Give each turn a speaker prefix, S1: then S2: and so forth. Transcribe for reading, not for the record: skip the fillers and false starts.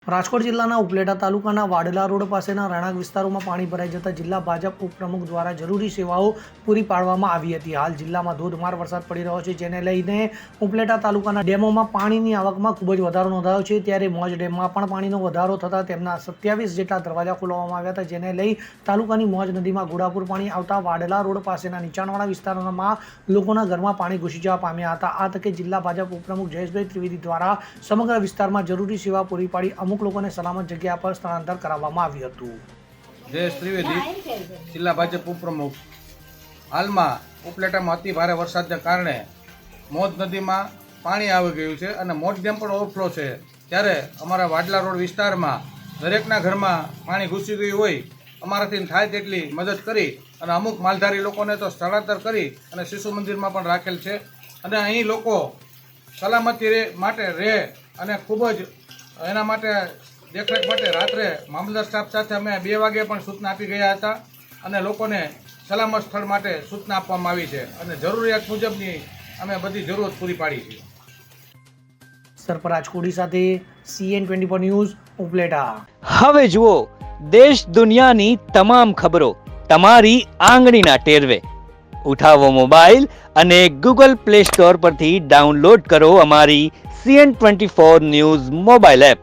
S1: રાજકોટ જિલ્લાના ઉપલેટા તાલુકાના વાડલા રોડ પાસેના રહેણાંક વિસ્તારોમાં પાણી ભરાઈ જતા જિલ્લા ભાજપ ઉપપ્રમુખ દ્વારા જરૂરી સેવાઓ પૂરી પાડવામાં આવી હતી। હાલ જિલ્લામાં ધોધમાર વરસાદ પડી રહ્યો છે, જેને લઈને ઉપલેટા તાલુકાના ડેમોમાં પાણીની આવકમાં ખૂબ જ વધારો નોંધાયો છે। ત્યારે મોજ ડેમમાં પણ પાણીનો વધારો થતાં તેમના 27 જેટલા દરવાજા ખોલવામાં આવ્યા હતા, જેને લઈ તાલુકાની મોજ નદીમાં ઘોડાપુર પાણી આવતા વાડલા રોડ પાસેના નીચાણવાળા વિસ્તારોમાં લોકોના ઘરમાં પાણી ઘૂસી જવા પામ્યા હતા। આ તકે જિલ્લા ભાજપ ઉપપ્રમુખ જયેશભાઈ ત્રિવેદી દ્વારા સમગ્ર વિસ્તારમાં જરૂરી સેવા પૂરી પાડી અમુક લોકોને સલામત જગ્યા પર સ્થળાંતર કરવામાં આવ્યું હતું।
S2: જયેશ ત્રિવેદી, જિલ્લા ભાજપ ઉપપ્રમુખ। હાલમાં ઉપલેટામાં અતિ ભારે વરસાદને કારણે મોજ નદીમાં પાણી આવી ગયું છે અને મોજ ડેમ પણ ઓવરફ્લો છે। ત્યારે અમારા વાડલા રોડ વિસ્તારમાં દરેકના ઘરમાં પાણી ઘૂસી ગયું હોય, અમારાથી થાય તેટલી મદદ કરી અને અમુક માલધારી લોકોને તો સ્થળાંતર કરી અને શિશુ મંદિરમાં પણ રાખેલ છે અને અહીં લોકો સલામતી માટે રહે અને ખૂબ જ એના માટે દેખરેખ માટે રાત્રે મામલતદાર સ્ટાફ સાથે અમે 2 વાગે પણ સૂચના આપી ગયા હતા અને લોકોને સલામત સ્થળ માટે સૂચના આપવામાં આવી છે અને જરૂરિયાત મુજબની અમે બધી જરૂરત પૂરી પાડી છે।
S1: સરફરાજ કોડી સાથે CN24 ન્યૂઝ ઉપલેટા।
S3: હવે જુઓ દેશ દુનિયાની તમામ ખબરો તમારી આંગળીના ટેરવે। ઉઠાવો મોબાઈલ અને Google Play Store પરથી ડાઉનલોડ કરો અમારી CN24 ન્યૂઝ મોબાઈલ એપ।